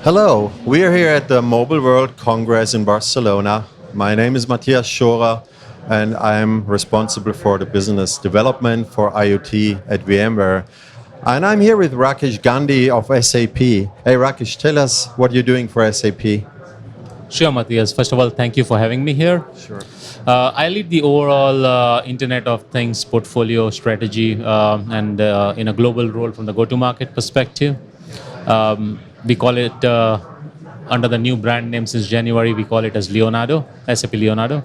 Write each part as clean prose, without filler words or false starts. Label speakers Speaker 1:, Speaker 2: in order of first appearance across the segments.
Speaker 1: Hello, we are here at the Mobile World Congress in Barcelona. My name is Matthias Schorer and I'm responsible for the business development for IoT at VMware. And I'm here with Rakesh Gandhi of SAP. Hey Rakesh, tell us what you're doing for SAP.
Speaker 2: Sure, Matthias. First of all, thank you for having me here.
Speaker 1: Sure.
Speaker 2: I lead the overall Internet of Things portfolio strategy and in a global role from the go-to-market perspective. We call it under the new brand name since January. We call it as Leonardo, SAP Leonardo.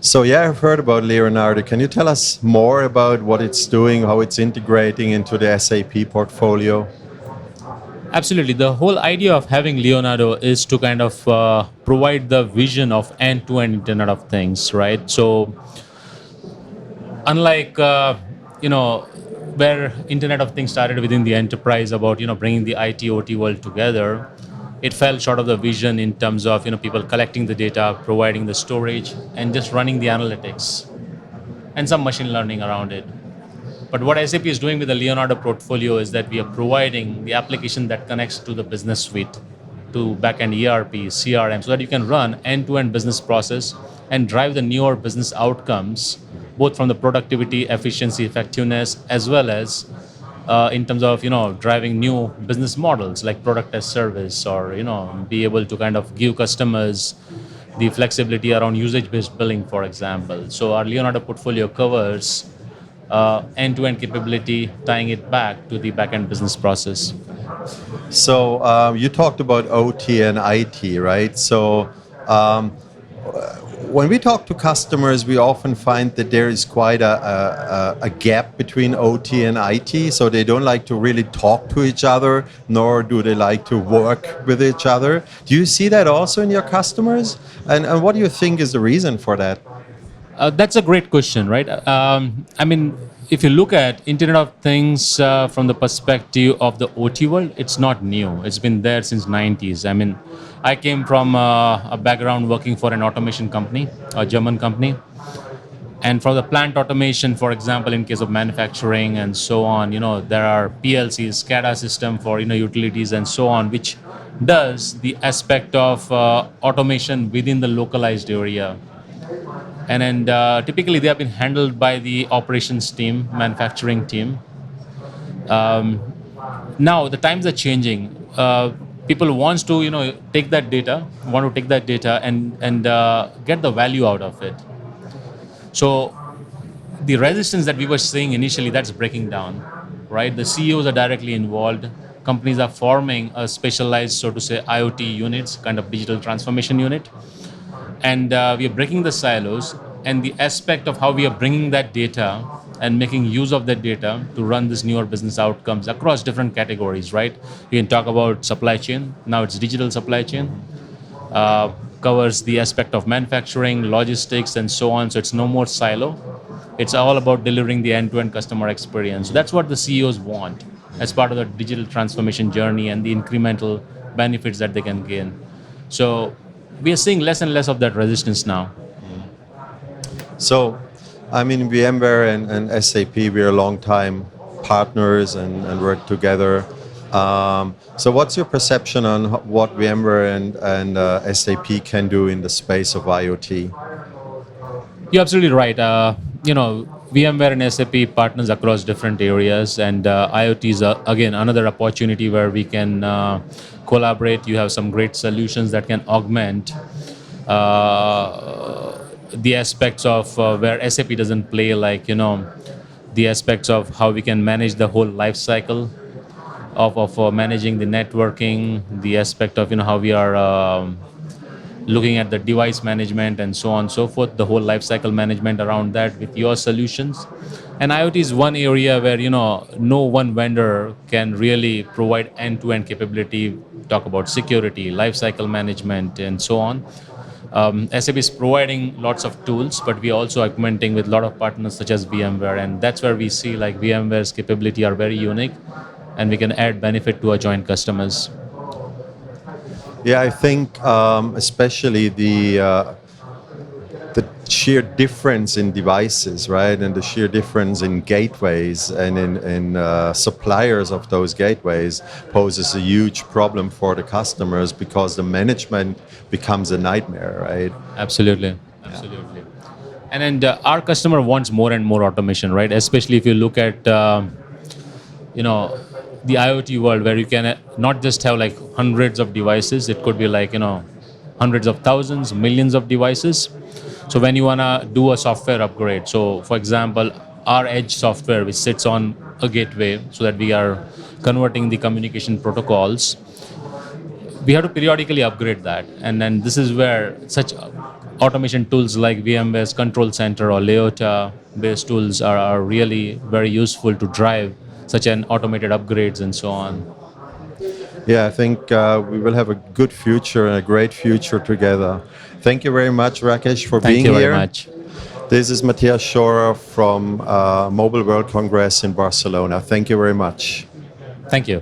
Speaker 1: So yeah, I've heard about Leonardo. Can you tell us more about what it's doing, how it's integrating into the SAP portfolio?
Speaker 2: Absolutely. The whole idea of having Leonardo is to kind of provide the vision of end-to-end Internet of Things, right? So unlike where Internet of Things started within the enterprise about bringing the IT OT world together, it fell short of the vision in terms of people collecting the data, providing the storage, and just running the analytics and some machine learning around it. But what SAP is doing with the Leonardo portfolio is that we are providing the application that connects to the business suite, to backend ERP, CRM, so that you can run end-to-end business process and drive the newer business outcomes, both from the productivity, efficiency, effectiveness, as well as in terms of driving new business models like product as service, or be able to kind of give customers the flexibility around usage-based billing, for example. So our Leonardo portfolio covers end-to-end capability, tying it back to the back-end business process.
Speaker 1: So you talked about OT and IT, right? So um, when we talk to customers, we often find that there is quite a gap between OT and IT. So they don't like to really talk to each other, nor do they like to work with each other. Do you see that also in your customers? And what do you think is the reason for that?
Speaker 2: That's a great question, right? I mean, if you look at Internet of Things from the perspective of the OT world, it's not new. It's been there since 90s. I mean, I came from a background working for an automation company, a German company. And for the plant automation, for example, in case of manufacturing and so on, there are PLCs, SCADA system for, utilities and so on, which does the aspect of automation within the localized area. And typically they have been handled by the operations team, manufacturing team. Now the times are changing. People want to take that data and get the value out of it. So the resistance that we were seeing initially, that's breaking down, right? The CEOs are directly involved. Companies are forming a specialized, so to say, IoT units, kind of digital transformation unit. And we are breaking the silos, and the aspect of how we are bringing that data and making use of that data to run these newer business outcomes across different categories, right? You can talk about supply chain. Now it's digital supply chain. Covers the aspect of manufacturing, logistics, and so on. So it's no more silo. It's all about delivering the end-to-end customer experience. So that's what the CEOs want as part of the digital transformation journey and the incremental benefits that they can gain. So we are seeing less and less of that resistance now.
Speaker 1: So, I mean, VMware and SAP, we're long time partners and work together. So what's your perception on what VMware and SAP can do in the space of IoT?
Speaker 2: You're absolutely right. VMware and SAP partners across different areas, and IoT is again another opportunity where we can collaborate. You have some great solutions that can augment the aspects of where SAP doesn't play, like the aspects of how we can manage the whole life cycle of managing the networking, the aspect of how we are looking at the device management and so on and so forth, the whole life cycle management around that with your solutions. And IoT is one area where no one vendor can really provide end-to-end capability. Talk about security, life cycle management, and so on. SAP is providing lots of tools, but we are also augmenting with a lot of partners such as VMware, and that's where we see like VMware's capability are very unique, and we can add benefit to our joint customers.
Speaker 1: Yeah, I think especially the sheer difference in devices, right, and the sheer difference in gateways and in suppliers of those gateways poses a huge problem for the customers because the management becomes a nightmare, right?
Speaker 2: Absolutely, absolutely. And our customer wants more and more automation, right? Especially if you look at you know the IoT world, where you can not just have like hundreds of devices. It could be like hundreds of thousands, millions of devices. So when you wanna do a software upgrade, so for example, our edge software which sits on a gateway, so that we are converting the communication protocols, we have to periodically upgrade that. And then this is where such automation tools like VMware's Control Center or Leota based tools are really very useful to drive such an automated upgrades and so on.
Speaker 1: Yeah, I think we will have a good future and a great future together. Thank you very much, Rakesh, for
Speaker 2: Thank
Speaker 1: being
Speaker 2: you
Speaker 1: here.
Speaker 2: very much.
Speaker 1: This is Matthias Schorer from Mobile World Congress in Barcelona. Thank you very much.
Speaker 2: Thank you.